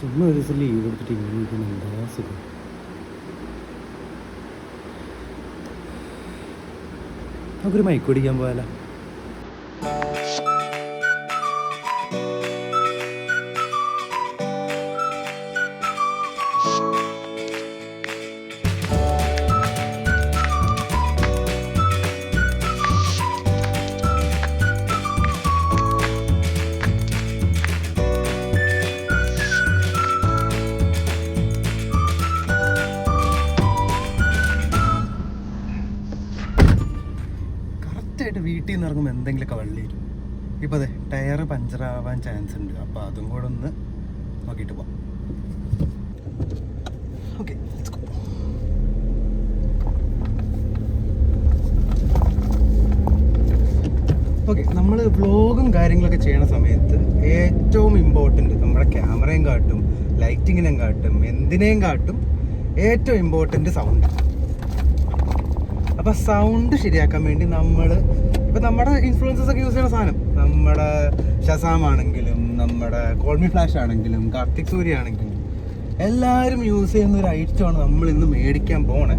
ചുമ്മാ ഒരു ദിവസം ലീവ് എടുത്തിട്ട് ഇങ്ങനെ ഇരിക്കുന്ന എന്താ സുഖം. നമുക്കൊരു മൈക്ക് ഓടിക്കാൻ പോയാലോ? വീട്ടിൽ നിന്ന് ഇറങ്ങുമ്പോൾ എന്തെങ്കിലുമൊക്കെ വള്ളി വരും. ഇപ്പോൾ അതെ ടയർ പഞ്ചറാവാൻ ചാൻസ് ഉണ്ട്. അപ്പോൾ അതും കൂടെ ഒന്ന് നോക്കിയിട്ട് പോവാം. Okay, okay. നമ്മൾ വ്ളോഗും കാര്യങ്ങളൊക്കെ ചെയ്യണ സമയത്ത് ഏറ്റവും ഇമ്പോർട്ടൻറ്റ് നമ്മുടെ ക്യാമറയും കാട്ടും ലൈറ്റിങ്ങിനെയും കാട്ടും എന്തിനേയും കാട്ടും ഏറ്റവും ഇമ്പോർട്ടൻറ്റ് സൗണ്ടാണ്. അപ്പോൾ സൗണ്ട് ശരിയാക്കാൻ വേണ്ടി നമ്മൾ ഇപ്പോൾ നമ്മുടെ ഇൻഫ്ലുവൻസേഴ്സ് ഒക്കെ യൂസ് ചെയ്യുന്ന സാധനം, നമ്മുടെ ഷസാം ആണെങ്കിലും നമ്മുടെ കോൾമി ഫ്ലാഷ് ആണെങ്കിലും കാർത്തിക് സൂര്യ ആണെങ്കിലും എല്ലാവരും യൂസ് ചെയ്യുന്ന ഒരു ഐറ്റമാണ് നമ്മൾ ഇന്ന് മേടിക്കാൻ പോണേ.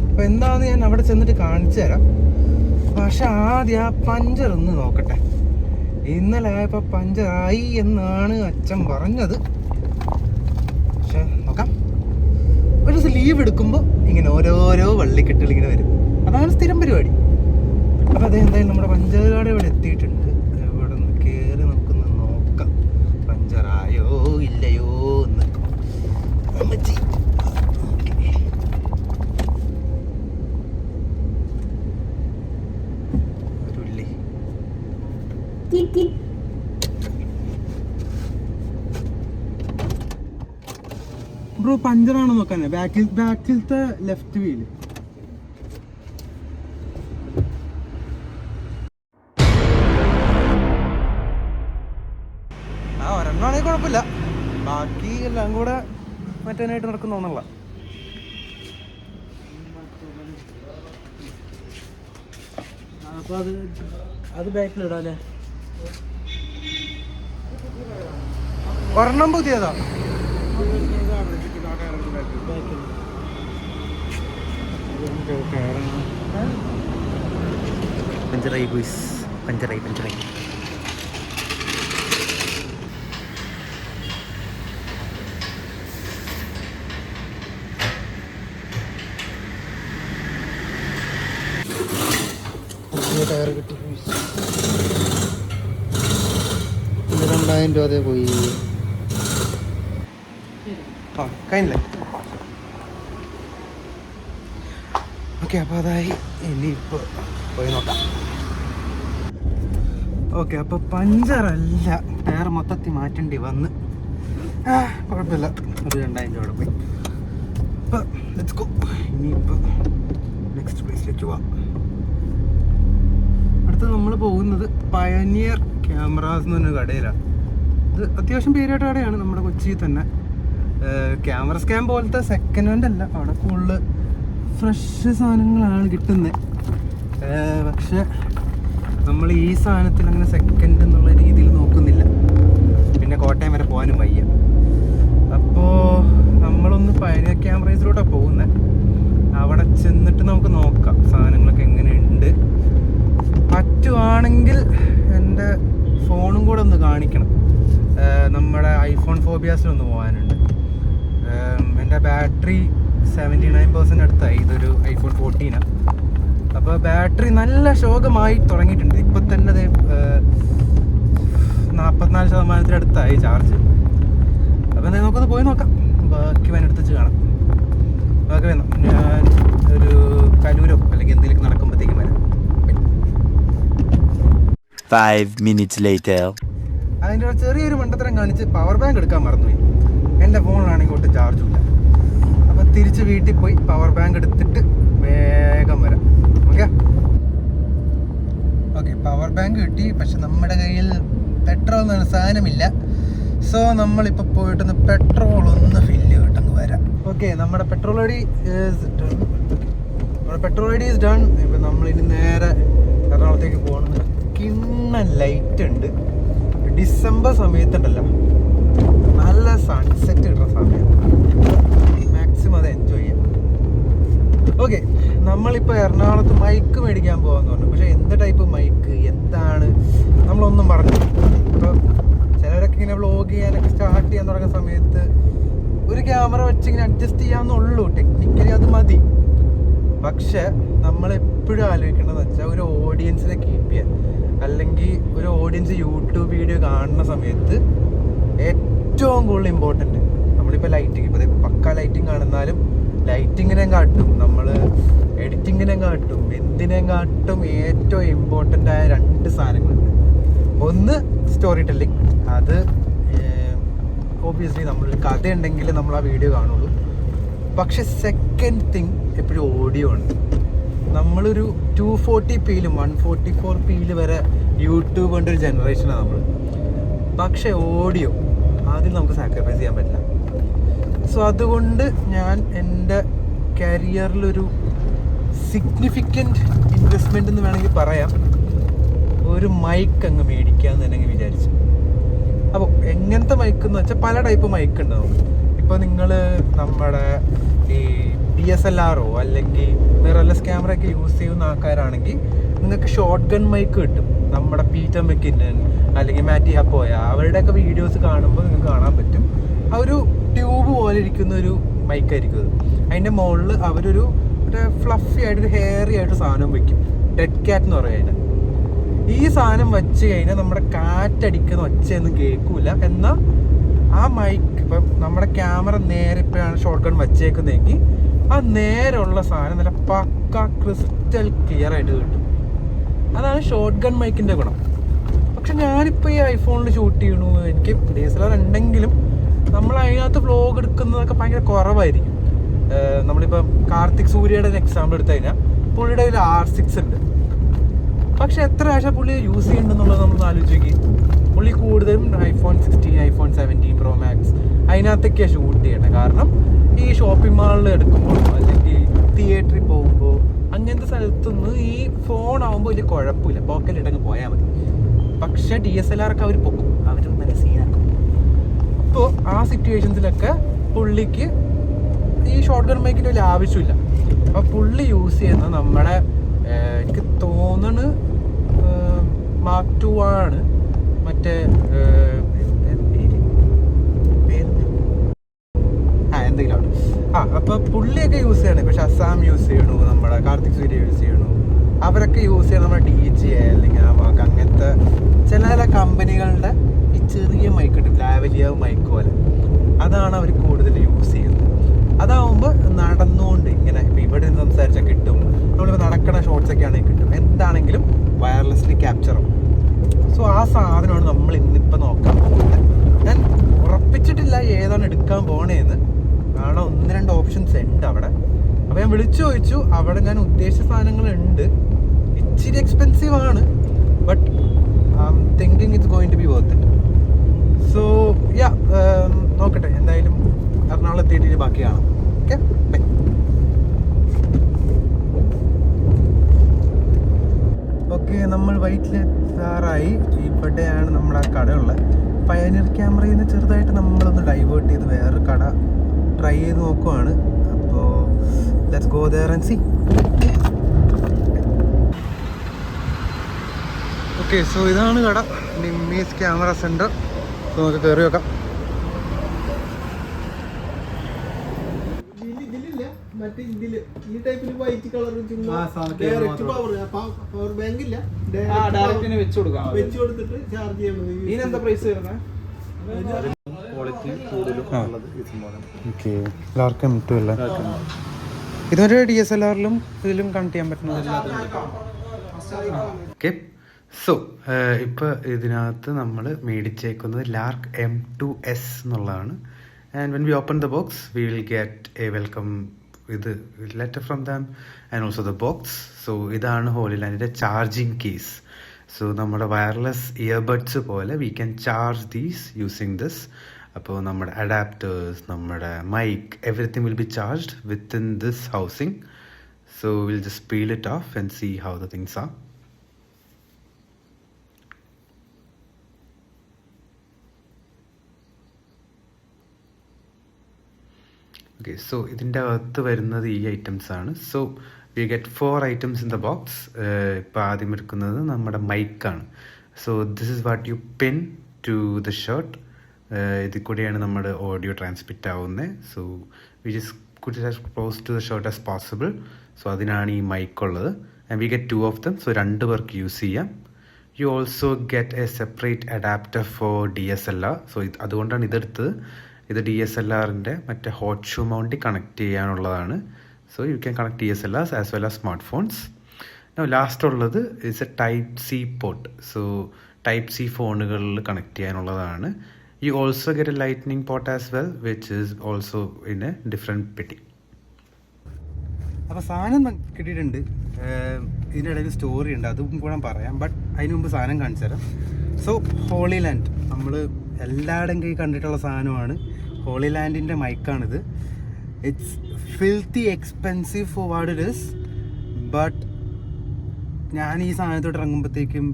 അപ്പോൾ എന്താണെന്ന് ഞാൻ അവിടെ ചെന്നിട്ട് കാണിച്ചു തരാം. പക്ഷെ ആദ്യം ആ പഞ്ചർ ഒന്ന് നോക്കട്ടെ. ഇന്നലെ ആയപ്പോൾ പഞ്ചറായി എന്നാണ് അച്ഛൻ പറഞ്ഞത്. പക്ഷെ നോക്കാം. ഒരു ദിവസം ലീവ് എടുക്കുമ്പോൾ ഇങ്ങനെ ഓരോരോ വള്ളിക്കെട്ടുകൾ ഇങ്ങനെ വരും. അതാണ് സ്ഥിരം പരിപാടി. അപ്പോൾ അത് എന്തായാലും നമ്മുടെ പഞ്ചറുകാട് ഇവിടെ എത്തിയിട്ടുണ്ട്. ഇവിടെ ഒന്ന് കയറി നമുക്കൊന്ന് നോക്കാം പഞ്ചറായോ ഇല്ലയോ എന്ന്. ഒരുള്ളി ബ്രോ പഞ്ചറാണോ നോക്കാനേ? ബാക്കിലത്തെ ലെഫ്റ്റ് വീല്. ഒരെണ്ണമാണെങ്കിൽ കുഴപ്പമില്ല, ബാക്കി എല്ലാം കൂടെ മറ്റേനായിട്ട് നടക്കുന്നോന്നുള്ള. അപ്പോൾ അത് ബാക്കിലിടാം അല്ലേ? ഒരെണ്ണം പുതിയതാ. പഞ്ചറായി ബോയ്സ്, പഞ്ചറായി. ടയർ കിട്ടി. 2000 രൂപ അതേ പോയി. ആ കഴിഞ്ഞില്ലേ? ഓക്കെ, അപ്പോൾ അതായി. ഇനിയിപ്പോൾ പോയി നോക്കാം. ഓക്കെ, അപ്പോൾ പഞ്ചറല്ല, ടയർ മൊത്തത്തിൽ മാറ്റേണ്ടി വന്ന്. കുഴപ്പമില്ല, ഒരു 2000 രൂപ പോയി. അപ്പോൾ ലെറ്റ്സ് ഗോ. ഇനിയിപ്പോൾ നെക്സ്റ്റ് പ്ലേസിലേക്ക് പോവാം. അടുത്ത് നമ്മൾ പോകുന്നത് പയനിയർ ക്യാമറാസ് എന്ന് പറഞ്ഞ കടയിലാണ്. ഇത് അത്യാവശ്യം പേരായിട്ട് കടയാണ് നമ്മുടെ കൊച്ചിയിൽ തന്നെ. ക്യാമറ സ്കാൻ പോലത്തെ സെക്കൻഡ് ഹാൻഡ് അല്ല, അവിടെ കൂടുതൽ ഫ്രഷ് സാധനങ്ങളാണ് കിട്ടുന്നത്. പക്ഷെ നമ്മൾ ഈ സാധനത്തിൽ അങ്ങനെ സെക്കൻഡ് എന്നുള്ള രീതിയിൽ നോക്കുന്നില്ല. പിന്നെ കോട്ടയം വരെ പോകാനും വയ്യ. അപ്പോൾ നമ്മളൊന്ന് പയനിയർ ക്യാമറേസിലൂടെയാണ് പോകുന്നത്. അവിടെ ചെന്നിട്ട് നമുക്ക് നോക്കാം സാധനങ്ങളൊക്കെ എങ്ങനെയുണ്ട്. പറ്റുവാണെങ്കിൽ എൻ്റെ ഫോണും കൂടെ ഒന്ന് കാണിക്കണം. നമ്മുടെ ഐഫോൺ ഫോബിയാസിലൊന്ന് പോകാനുണ്ട്. എൻ്റെ ബാറ്ററി 79% അടുത്തായി. ഇതൊരു ഐഫോൺ 14. അപ്പോൾ ബാറ്ററി നല്ല ശോകമായി തുടങ്ങിയിട്ടുണ്ട്. ഇപ്പം തന്നെ 44% അടുത്തായി ചാർജ്. അപ്പോൾ എന്തായാലും നമുക്കൊന്ന് പോയി നോക്കാം. ബാക്കി വനെടുത്ത് കാണാം. ബാക്കി വേണം. ഞാൻ ഒരു കലൂരോ അല്ലെങ്കിൽ എന്തെങ്കിലും നടക്കുമ്പോഴത്തേക്കും വരാം. 5 minutes later. അതിൻ്റെ ചെറിയൊരു മണ്ടത്തരം കാണിച്ച് പവർ ബാങ്ക് എടുക്കാൻ മറന്നുപോയി. എൻ്റെ ഫോണിലാണെങ്കിൽ ഒട്ടും ചാർജും ഇല്ല. അപ്പോൾ തിരിച്ച് വീട്ടിൽ പോയി പവർ ബാങ്ക് എടുത്തിട്ട് വേഗം വരാം. ഓക്കെ, പവർ ബാങ്ക് കിട്ടി. പക്ഷെ നമ്മുടെ കയ്യിൽ പെട്രോൾ എന്നൊരു സാധനമില്ല. സോ നമ്മളിപ്പോൾ പോയിട്ടൊന്ന് പെട്രോൾ ഒന്ന് ഫില്ല് ചെയ്തിട്ടങ്ങ് വരാം. ഓക്കെ, നമ്മുടെ petrol I D is done. ഇപ്പം നമ്മളിനി നേരെ എറണാകുളത്തേക്ക് പോകുന്നത്. കിണ്ണ ലൈറ്റ് ഉണ്ട്. ഡിസംബർ സമയത്തുണ്ടല്ലോ, നല്ല സൺസെറ്റ് ഞങ്ങളിപ്പോൾ എറണാകുളത്ത് മൈക്ക് മേടിക്കാൻ പോകാമെന്ന് പറഞ്ഞു. പക്ഷേ എന്ത് ടൈപ്പ് മൈക്ക്, എന്താണ്, നമ്മളൊന്നും പറഞ്ഞു. അപ്പോൾ ചിലരൊക്കെ ഇങ്ങനെ വ്ളോഗ് ചെയ്യാനൊക്കെ സ്റ്റാർട്ട് ചെയ്യാൻ തുടങ്ങിയ സമയത്ത് ഒരു ക്യാമറ വെച്ച് ഇങ്ങനെ അഡ്ജസ്റ്റ് ചെയ്യാമെന്നുള്ളൂ, ടെക്നിക്കലി അത് മതി. പക്ഷെ നമ്മളെപ്പോഴും ആലോചിക്കേണ്ടതെന്ന് വെച്ചാൽ ഒരു ഓഡിയൻസിനെ കീപ്പ് ചെയ്യാൻ, അല്ലെങ്കിൽ ഒരു ഓഡിയൻസ് യൂട്യൂബ് വീഡിയോ കാണുന്ന സമയത്ത് ഏറ്റവും കൂടുതൽ ഇമ്പോർട്ടൻറ്റ് നമ്മളിപ്പോൾ ലൈറ്റിങ്, ഇപ്പോൾ പക്ക ലൈറ്റിങ് കാണുന്നാലും ലൈറ്റിങ്ങിനെ കാട്ടും, നമ്മൾ എഡിറ്റിങ്ങിനെ കാട്ടും, എന്തിനെ കാട്ടും ഏറ്റവും ഇമ്പോർട്ടൻ്റ് ആയ 2 സാധനങ്ങളുണ്ട്. ഒന്ന് സ്റ്റോറി ടെല്ലിങ്, അത് ഓബിയസ്ലി നമ്മളൊരു കഥ ഉണ്ടെങ്കിൽ നമ്മൾ ആ വീഡിയോ കാണുള്ളൂ. പക്ഷെ സെക്കൻഡ് തിങ് എപ്പോഴും ഓഡിയോ ആണ്. നമ്മളൊരു 240pയിലും 144pയിൽ വരെ യൂട്യൂബ് കൊണ്ട് ഒരു ജനറേഷനാണ് നമ്മൾ. പക്ഷെ ഓഡിയോ അതിൽ നമുക്ക് സാക്രിഫൈസ് ചെയ്യാൻ പറ്റില്ല. സോ അതുകൊണ്ട് ഞാൻ എൻ്റെ കരിയറിലൊരു സിഗ്നിഫിക്കൻറ്റ് ഇൻവെസ്റ്റ്മെൻ്റ് എന്ന് വേണമെങ്കിൽ പറയാം, ഒരു മൈക്ക് അങ്ങ് മേടിക്കാമെന്ന് തന്നെ വിചാരിച്ചു. അപ്പോൾ എങ്ങനത്തെ മൈക്ക് എന്ന് വെച്ചാൽ പല ടൈപ്പ് മൈക്ക് ഉണ്ടാവും. ഇപ്പോൾ നിങ്ങൾ നമ്മുടെ ഈ DSLR അല്ലെങ്കിൽ മിറർലെസ് ക്യാമറ ഒക്കെ യൂസ് ചെയ്യുന്ന ആൾക്കാരാണെങ്കിൽ നിങ്ങൾക്ക് ഷോർട്ട് ഗൺ മൈക്ക് കിട്ടും. നമ്മുടെ പീറ്റർ മെക്കിന്നൻ അല്ലെങ്കിൽ മാറ്റി ഹപ്പോയ അവരുടെയൊക്കെ വീഡിയോസ് കാണുമ്പോൾ നിങ്ങൾക്ക് കാണാൻ പറ്റും. ആ ഒരു ട്യൂബ് പോലെ ഇരിക്കുന്ന ഒരു മൈക്കായിരിക്കും അത്. അതിൻ്റെ മുകളിൽ അവരൊരു ഫ്ലഫി ആയിട്ടൊരു ഹെയറി ആയിട്ട് സാധനം വെക്കും, ഡെഡ് ക്യാറ്റ് എന്ന് പറയുന്നത്. ഈ സാധനം വെച്ച് കഴിഞ്ഞാൽ നമ്മുടെ കാറ്റടിക്കുന്ന ഒച്ചയൊന്നും കേൾക്കൂല. എന്നാൽ ആ മൈക്ക് ഇപ്പം നമ്മുടെ ക്യാമറ നേരെ ഇപ്പോഴാണ് ഷോർട്ട് ഗൺ വച്ചേക്കുന്നതെങ്കിൽ ആ നേരെയുള്ള സാധനം നല്ല പക്ക ക്രിസ്റ്റൽ ക്ലിയർ ആയിട്ട് കിട്ടും. അതാണ് ഷോർട്ട് ഗൺ മൈക്കിൻ്റെ ഗുണം. പക്ഷെ ഞാനിപ്പോൾ ഈ ഐഫോണിൽ ഷൂട്ട് ചെയ്യണു, എനിക്ക് DSLR ഉണ്ടെങ്കിലും നമ്മൾ അതിനകത്ത് വ്ലോഗ് എടുക്കുന്നതൊക്കെ ഭയങ്കര കുറവായിരിക്കും. നമ്മളിപ്പം കാർത്തിക് സൂര്യയുടെ ഒരു എക്സാമ്പിൾ എടുത്തു കഴിഞ്ഞാൽ പുള്ളിയുടെ ഒരു R6 ഉണ്ട്. പക്ഷെ എത്ര ആഴ്ച പുള്ളി യൂസ് ചെയ്യുന്നുണ്ടെന്നുള്ളത് നമ്മൾ ആലോചിച്ച് നോക്കി. പുള്ളി കൂടുതലും iPhone 16, iPhone 17 Pro Max അതിനകത്തൊക്കെയാണ് shoot ചെയ്യണത്. കാരണം ഈ ഷോപ്പിംഗ് മാളിൽ എടുക്കുമ്പോൾ അല്ലെങ്കിൽ തിയേറ്ററിൽ പോകുമ്പോൾ അങ്ങനത്തെ സ്ഥലത്തുനിന്ന് ഈ ഫോൺ ആകുമ്പോൾ വലിയ കുഴപ്പമില്ല, പോക്കറ്റിലിട്ടങ്ങ് പോയാൽ മതി. പക്ഷേ DSLR ഒക്കെ അവർ പൊക്കും, അവർ നല്ല സീനാക്കും. അപ്പോൾ ആ സിറ്റുവേഷൻസിലൊക്കെ പുള്ളിക്ക് ഈ ഷോർട്ട് ഗൺ മൈക്കിൻ്റെ വലിയ ആവശ്യമില്ല. അപ്പോൾ പുള്ളി യൂസ് ചെയ്യുന്നത് നമ്മുടെ എനിക്ക് തോന്നുന്നു Mark II ആണ്, മറ്റേ എന്തെങ്കിലും അപ്പോൾ പുള്ളിയൊക്കെ യൂസ് ചെയ്യണം. ഇപ്പോൾ ഷസാം യൂസ് ചെയ്യണു, നമ്മുടെ കാർത്തിക് സൂര്യ യൂസ് ചെയ്യണു, അവരൊക്കെ യൂസ് ചെയ്യണം. നമ്മുടെ DJI അല്ലെങ്കിൽ അങ്ങനത്തെ ചില കമ്പനികളുടെ ഈ ചെറിയ മൈക്ക് ഉണ്ട്, ലാവലിയ മൈക്ക് പോലെ, അതാണ് അവർ കൂടുതൽ യൂസ് ചെയ്യുന്നത്. അതാവുമ്പോൾ നടന്നുകൊണ്ട് ഇങ്ങനെ ഇവിടെ നിന്ന് സംസാരിച്ചാൽ കിട്ടും, നമ്മളിപ്പോൾ നടക്കണ ഷോർട്സൊക്കെ ആണെങ്കിൽ കിട്ടും, എന്താണെങ്കിലും വയർലെസ്ലി ക്യാപ്ചറും. സോ ആ സാധനമാണ് നമ്മൾ ഇന്നിപ്പോൾ നോക്കാൻ പോകുന്നത്. ഞാൻ ഉറപ്പിച്ചിട്ടില്ല ഏതാണ് എടുക്കാൻ പോണേന്ന്, കാരണം 1-2 ഓപ്ഷൻസ് ഉണ്ട് അവിടെ. അപ്പോൾ ഞാൻ വിളിച്ചു ചോദിച്ചു, അവിടെ ഞാൻ ഉദ്ദേശിച്ച സാധനങ്ങളുണ്ട്. ഇച്ചിരി എക്സ്പെൻസീവ് ആണ്, but I am thinking it's going to be worth it. So yeah, നോക്കട്ടെ, എന്തായാലും എറണാകുളത്ത് എത്തിയിട്ട് ബാക്കി കാണാം. Okay, by. ഓക്കെ, നമ്മൾ വൈറ്റിലെത്താറായി. ഇവിടെയാണ് നമ്മുടെ ആ കടയുള്ളത്. പയനിയർ ക്യാമറയിൽ നിന്ന് ചെറുതായിട്ട് നമ്മളൊന്ന് ഡൈവേർട്ട് ചെയ്ത് വേറൊരു കട ട്രൈ ചെയ്ത് നോക്കുവാണ്. അപ്പോൾ let's go there and see. Okay, so ഇതാണ് കട, നിമ്മീസ് ക്യാമറ സെൻറ്റർ. സോ നമുക്ക് കയറി വെക്കാം. ഇതൊരു DSLR-ലും ഇതിലും കണക്ട് ചെയ്യാൻ പറ്റുന്നതല്ല. ഓക്കെ, സോ ഇപ്പോൾ ഇതിനകത്ത് നമ്മൾ മേടിച്ചേക്കുന്നത് ലാർക്ക് M2S എന്നുള്ളതാണ്. And when we open the box, we will get a welcome with a letter from them and also the box. So ഇതാണ് ഹോളിലാൻഡിൻ്റെ ചാർജിങ് കേസ്. സോ നമ്മുടെ വയർലെസ് ഇയർബഡ്സ് പോലെ we can charge these using this. അപ്പോൾ നമ്മുടെ adapters, നമ്മുടെ mic, everything will be charged within this housing. So will just peel it off and see how the things are. Okay, so ഇതിൻ്റെ അകത്ത് വരുന്നത് ഈ items ആണ്. So we get 4 items in the box. ഇപ്പോൾ ആദ്യം എടുക്കുന്നത് നമ്മുടെ മൈക്കാണ്. So this is what you pin to the shirt. ഇതിൽ കൂടെയാണ് നമ്മുടെ ഓഡിയോ ട്രാൻസ്മിറ്റ് ആവുന്നത്. So we just put it as close to the shirt as possible. So അതിനാണ് ഈ മൈക്കുള്ളത്. And we get 2 of them. So 2 പേർക്ക് യൂസ് ചെയ്യാം. You also get a separate adapter for DSLR. So അതുകൊണ്ടാണ് ഇതെടുത്തത്. ഇത് DSLRൻ്റെ മറ്റേ ഹോട്ട് ഷൂ മൗണ്ടിൽ കണക്ട് ചെയ്യാനുള്ളതാണ്. So you can connect DSLRs as well as smart phones. Last ഉള്ളത് is a Type-C port. So Type-C ഫോണുകളിൽ കണക്ട് ചെയ്യാനുള്ളതാണ്. You also get a lightning port as well which is also in a different പെട്ടി. അപ്പോൾ സാധനം കിട്ടിയിട്ടുണ്ട്. ഇതിൻ്റെ ഇടയിൽ story ഉണ്ട്, അതും കൂടെ പറയാം. ബട്ട് അതിന് മുമ്പ് സാധനം കാണിച്ചു തരാം. സോ ഹോളി ലാൻഡ് നമ്മൾ എല്ലായിടം കൈ കണ്ടിട്ടുള്ള സാധനമാണ്. ഹോളി ലാൻഡിൻ്റെ മൈക്കാണിത്. It's filthy expensive for what it is. But ഞാൻ ഈ സാധനത്തോട്ട് ഇറങ്ങുമ്പോഴത്തേക്കും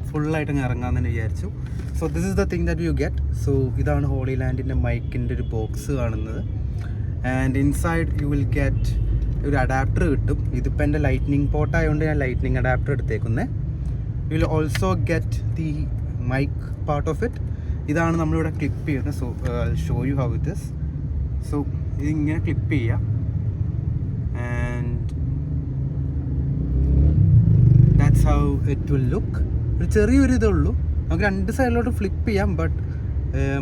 ഫുള്ളായിട്ട് അങ്ങ് ഇറങ്ങാമെന്ന് തന്നെ വിചാരിച്ചു. So this is the thing that you get. So ഇതാണ് ഹോളി ലാൻഡിൻ്റെ മൈക്കിൻ്റെ ഒരു ബോക്സ് കാണുന്നത്. And inside you will get ഒരു അഡാപ്റ്റർ കിട്ടും. ഇതിപ്പോൾ എൻ്റെ ലൈറ്റ്നിങ് പോർട്ടായതുകൊണ്ട് ഞാൻ ലൈറ്റ്നിങ് അഡാപ്റ്റർ എടുത്തേക്കുന്നത്. You will also get the mic part of it. ഇതാണ് നമ്മളിവിടെ ക്ലിപ്പ് ചെയ്യുന്നത്. So show you how it is. So ഇതിങ്ങനെ ക്ലിപ്പ് ചെയ്യാം. And that's how it will look. ഒരു ചെറിയൊരു ഇതുള്ളൂ. നമുക്ക് 2 സൈഡിലോട്ട് ഫ്ലിപ്പ് ചെയ്യാം. ബട്ട്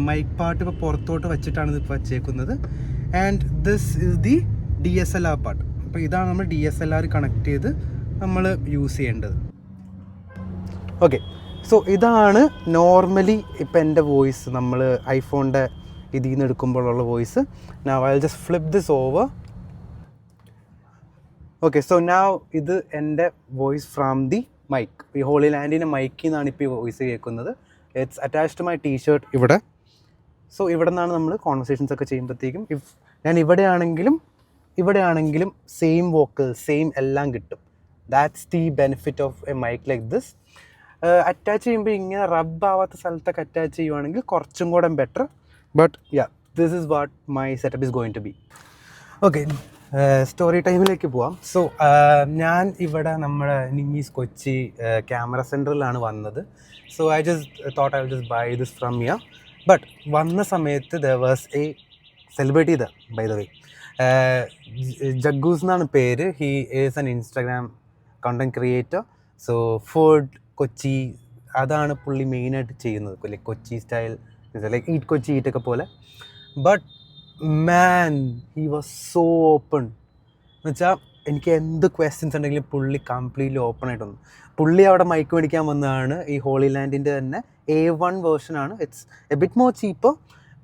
മൈക്ക് പാർട്ട് ഇപ്പോൾ പുറത്തോട്ട് വെച്ചിട്ടാണ് ഇതിപ്പോൾ വച്ചേക്കുന്നത്. And this is the DSLR part. അപ്പോൾ ഇതാണ് നമ്മൾ DSLR കണക്ട് ചെയ്ത് നമ്മൾ യൂസ് ചെയ്യേണ്ടത്. ഓക്കെ, സോ ഇതാണ് നോർമലി ഇപ്പം എൻ്റെ വോയിസ് നമ്മൾ ഐഫോണിൻ്റെ ഇതിൽ നിന്ന് എടുക്കുമ്പോഴുള്ള voice. Now I will just flip this over. Okay, so now ഇത് എൻ്റെ വോയിസ് ഫ്രം ദി മൈക്ക്. ഈ ഹോളി ലാൻഡിൻ്റെ മൈക്കിൽ നിന്നാണ് ഇപ്പോൾ ഈ വോയിസ് കേൾക്കുന്നത്. It's attached to my t-shirt ഇവിടെ. സോ ഇവിടെ നിന്നാണ് നമ്മൾ കോൺവെർസേഷൻസ് ഒക്കെ ചെയ്യുമ്പോഴത്തേക്കും ഞാൻ ഇവിടെയാണെങ്കിലും സെയിം വോക്കൽ സെയിം എല്ലാം കിട്ടും. That's the benefit of a mic like this. Attach ചെയ്യുമ്പോൾ ഇങ്ങനെ റബ്ബ് ആവാത്ത സ്ഥലത്തൊക്കെ അറ്റാച്ച് ചെയ്യുവാണെങ്കിൽ കുറച്ചും കൂടെ better. But yeah, this is what my setup is going to be. Okay, story ടൈമിലേക്ക് പോവാം. സോ ഞാൻ ഇവിടെ നമ്മുടെ നിമീസ് കൊച്ചി ക്യാമറ സെൻറ്ററിലാണ് വന്നത്. So I just thought I will just buy this from here. But വന്ന സമയത്ത് there was a celebrity there, by the way. Jaggus എന്നാണ് പേര്. He is an Instagram content creator. So food Kochi അതാണ് പുള്ളി മെയിനായിട്ട് ചെയ്യുന്നത്. Like Kochi style, like eat Kochi ഈറ്റൊക്കെ പോലെ. But man, he was so open. എന്ന് വെച്ചാൽ എനിക്ക് എന്ത് ക്വസ്റ്റ്യൻസ് ഉണ്ടെങ്കിലും പുള്ളി കംപ്ലീറ്റ്ലി ഓപ്പൺ ആയിട്ട് വന്നു. പുള്ളി അവിടെ മൈക്ക് മേടിക്കാൻ വന്നതാണ്. ഈ ഹോളി ലാൻഡിൻ്റെ തന്നെ A1 വേർഷനാണ്. It's a bit more cheaper,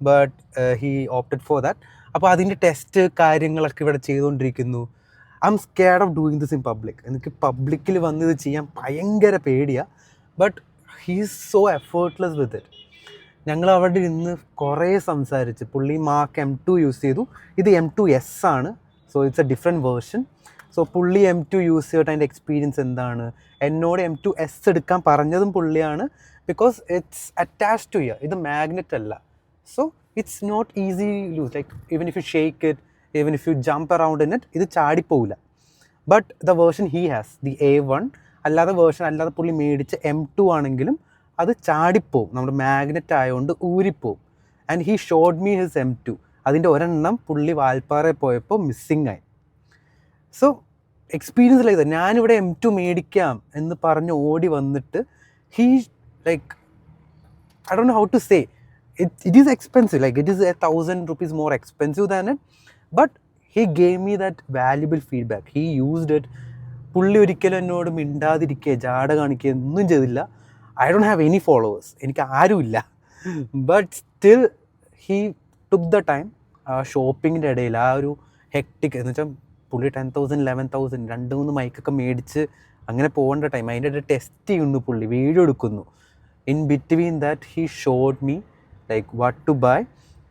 but he opted for that. അപ്പോൾ അതിൻ്റെ ടെസ്റ്റ് കാര്യങ്ങളൊക്കെ ഇവിടെ ചെയ്തുകൊണ്ടിരിക്കുന്നു. I'm scared of doing this in public. എനിക്ക് പബ്ലിക്കിൽ വന്ന് ഇത് ചെയ്യാൻ ഭയങ്കര പേടിയാണ്. But he is so effortless with it. ഞങ്ങൾ അവിടെ ഇരുന്ന് കുറേ സംസാരിച്ച്. പുള്ളി മാർക്ക് M2 യൂസ് ചെയ്തു. ഇത് M2S ആണ്. So it's A different version. So പുള്ളി M2 യൂസ് ചെയ്തിട്ട് അതിൻ്റെ എക്സ്പീരിയൻസ് എന്താണ്, എന്നോട് M2S എടുക്കാൻ പറഞ്ഞതും പുള്ളിയാണ്. Because it's attached to ear. ഇത് മാഗ്നറ്റ് അല്ല. So it's not easy loose. Like even if you shake it, even if you jump around in it, ഇത് ചാടിപ്പോവില്ല. But the version he has, the A1, അല്ലാതെ പുള്ളി മേടിച്ച M2 ആണെങ്കിലും അത് ചാടിപ്പോവും. നമ്മുടെ മാഗ്നറ്റ് ആയതുകൊണ്ട് ഊരിപ്പോവും. And he showed me his M2. അതിൻ്റെ ഒരെണ്ണം പുള്ളി വാൽപ്പാറയിൽ പോയപ്പോൾ മിസ്സിങ് ആയി. So experience like that. ഞാനിവിടെ M2 മേടിക്കാം എന്ന് പറഞ്ഞ് ഓടി വന്നിട്ട് he like, I don't know how to say, it is expensive, like it is 1,000 rupees more expensive than it, but he gave me that valuable feedback. He used it. പുള്ളി ഒരിക്കലും എന്നോട് മിണ്ടാതിരിക്കുക, ജാട കാണിക്കുക ഒന്നും ചെയ്തില്ല. I don't have any followers, എനിക്ക് ആരുമില്ല. But still he took the time. ഷോപ്പിങ്ങിൻ്റെ ഇടയിൽ ആ ഒരു ഹെക്ടിക് എന്ന് വെച്ചാൽ പുള്ളി 10,000 11,000 2-3 മൈക്കൊക്കെ മേടിച്ച് അങ്ങനെ പോകേണ്ട ടൈം. അതിൻ്റെ ഇടയിൽ ടെസ്റ്റ് ചെയ്യുന്നു, പുള്ളി വീഡിയോ എടുക്കുന്നു. In between that he showed me like what to buy.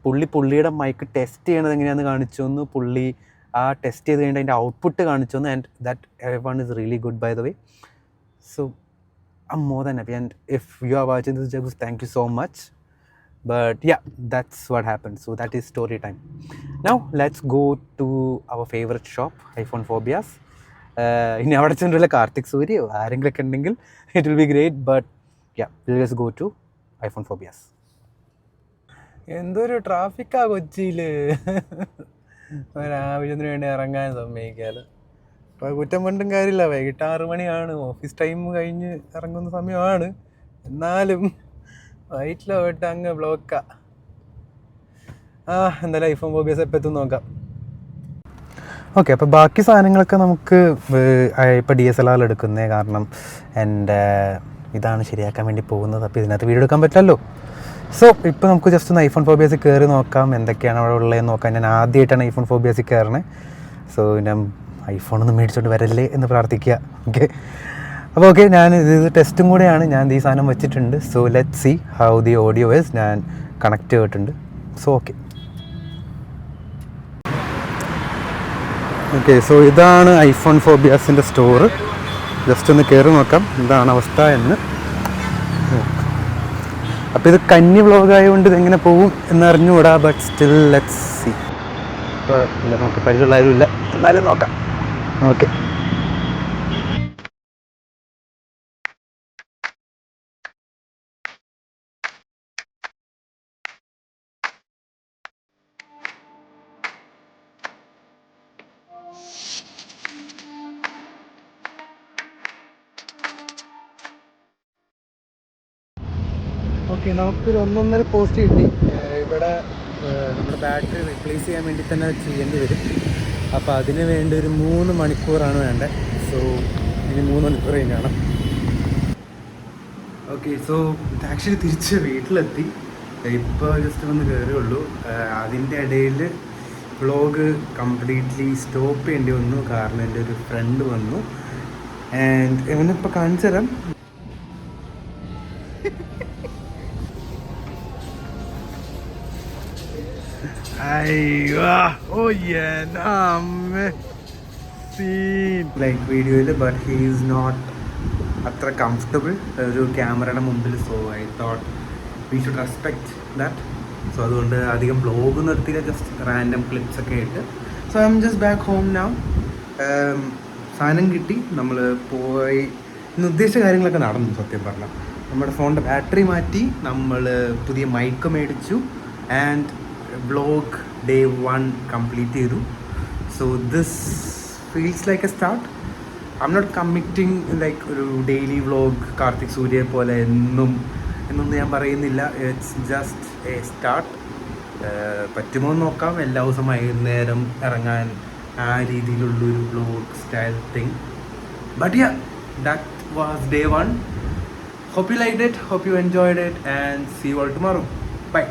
പുള്ളിയുടെ മൈക്ക് ടെസ്റ്റ് ചെയ്യണത് എങ്ങനെയാണെന്ന് കാണിച്ചു തന്നു. പുള്ളി ആ ടെസ്റ്റ് ചെയ്ത് കഴിഞ്ഞിട്ട് അതിൻ്റെ ഔട്ട്പുട്ട് കാണിച്ചു തന്നു. And that one is really good bye the way. So I'm more than happy. And if you are watching this, Jagus, thank you so much. But yeah, that's what happened. So that is story time. Now let's go to our favorite shop, iPhone Phobias. ഇനി അവിടെ ചെന്നിട്ടുള്ള കാർത്തിക് സൂര്യയോ ആരെങ്കിലുമൊക്കെ ഉണ്ടെങ്കിൽ it will be great. But let's go to iPhone phobias. എന്തൊരു ട്രാഫിക്കാ കൊച്ചിയിൽ, ഒരാവശ്യത്തിന് വേണ്ടി ഇറങ്ങാൻ സമ്മതിക്കാല്. അപ്പോൾ കുറ്റം കൊണ്ടും കാര്യമില്ല, വൈകിട്ട് 6 മണിയാണ്, ഓഫീസ് ടൈം കഴിഞ്ഞ് ഇറങ്ങുന്ന സമയമാണ്. എന്നാലും വൈറ്റിലോ പോയിട്ട് അങ്ങ് ബ്ലോക്കാ. എന്തായാലും ഐഫോൺ ഫോബിയാസ് എപ്പോൾ എത്തും നോക്കാം. ഓക്കെ, അപ്പോൾ ബാക്കി സാധനങ്ങളൊക്കെ നമുക്ക് ഇപ്പോൾ DSLR എടുക്കുന്നേ, കാരണം എൻ്റെ ഇതാണ് ശരിയാക്കാൻ വേണ്ടി പോകുന്നത്. അപ്പോൾ ഇതിനകത്ത് വീഡിയോ എടുക്കാൻ പറ്റില്ലല്ലോ. സോ ഇപ്പോൾ നമുക്ക് ജസ്റ്റ് ഒന്ന് ഐഫോൺ ഫോബിയാസിൽ കയറി നോക്കാം, എന്തൊക്കെയാണ് അവിടെ ഉള്ളതെന്ന് നോക്കാം. ഞാൻ ആദ്യമായിട്ടാണ് ഐഫോൺ ഫോബിയാസിൽ കയറണേ. സോ ഞാൻ ഐഫോണൊന്നും മേടിച്ചോണ്ട് വരല്ലേ എന്ന് പ്രാർത്ഥിക്കുക. ഓക്കെ, അപ്പോൾ ഓക്കെ, ഞാൻ ഇത് ടെസ്റ്റും കൂടെയാണ്. ഞാൻ ഈ സാധനം വെച്ചിട്ടുണ്ട്. So let see how the audio is. ഞാൻ കണക്ട് ചെയ്തിട്ടുണ്ട്. സോ ഓക്കെ ഓക്കെ സോ ഇതാണ് ഐഫോൺ ഫോബിയാസിൻ്റെ സ്റ്റോറ്. ജസ്റ്റ് ഒന്ന് കയറി നോക്കാം എന്താണ് അവസ്ഥ എന്ന്. അപ്പോൾ ഇത് കന്നി വ്ളോഗായതുകൊണ്ട് ഇതെങ്ങനെ പോകും എന്നറിഞ്ഞുകൂടാ. But still let's see. ഇപ്പോൾ ഇല്ല, നമുക്ക് പരിചയമുള്ളാരും ഇല്ല, എന്നാലും നോക്കാം. ഓക്കെ, ഓക്കെ, നമുക്കൊരു 1.5 പോസ്റ്റ് കിട്ടി. ഇവിടെ നമ്മുടെ ബാറ്ററി റീപ്ലേസ് ചെയ്യാൻ വേണ്ടി തന്നെ ചെയ്യേണ്ടി വരും. അപ്പോൾ അതിന് വേണ്ടി ഒരു 3 മണിക്കൂറാണ് വേണ്ടത്. സോ ഇനി 3 മണിക്കൂർ കഴിഞ്ഞാണ്. ഓക്കെ, സോ ആക്ച്വലി തിരിച്ച് വീട്ടിലെത്തി. ഇപ്പോൾ ജസ്റ്റ് ഒന്ന് കയറിയുള്ളൂ. അതിൻ്റെ ഇടയിൽ വ്ളോഗ് കംപ്ലീറ്റ്ലി സ്റ്റോപ്പ് ചെയ്യേണ്ടി വന്നു, കാരണം എൻ്റെ ഒരു ഫ്രണ്ട് വന്നു. ആൻഡ് ഇവനിപ്പോൾ കാണിച്ചു തരാം. ലൈക്ക് വീഡിയോയിൽ, ബട്ട് ഹീ ഈസ് നോട്ട് അത്ര കംഫർട്ടബിൾ ഒരു ക്യാമറയുടെ മുമ്പിൽ. So I thought we should respect that. So അതുകൊണ്ട് അധികം ബ്ലോഗ് നിർത്തിയില്ല, ജസ്റ്റ് റാൻഡം ക്ലിപ്സ് ഒക്കെ ആയിട്ട്. So I am just back home now. സാധനം കിട്ടി, നമ്മൾ പോയി ഇന്ന് ഉദ്ദേശിച്ച കാര്യങ്ങളൊക്കെ നടന്നു. സത്യം പറഞ്ഞാൽ നമ്മുടെ ഫോണിൻ്റെ ബാറ്ററി മാറ്റി, നമ്മൾ പുതിയ മൈക്ക് മേടിച്ചു, ആൻഡ് വ്ളോഗ് ഡേ 1 കംപ്ലീറ്റ് ചെയ്തു. So this feels like a start. I'm not committing like ഒരു ഡെയിലി വ്ളോഗ് കാർത്തിക് സൂര്യ പോലെ എന്നൊന്നും ഞാൻ പറയുന്നില്ല. It's just a start. പറ്റുമോ എന്ന് നോക്കാം, എല്ലാ ദിവസവും വൈകുന്നേരം ഇറങ്ങാൻ ആ രീതിയിലുള്ളൊരു vlog style thing. But yeah, that was day 1. Hope you liked it, hope you enjoyed it, and see you all tomorrow. Bye.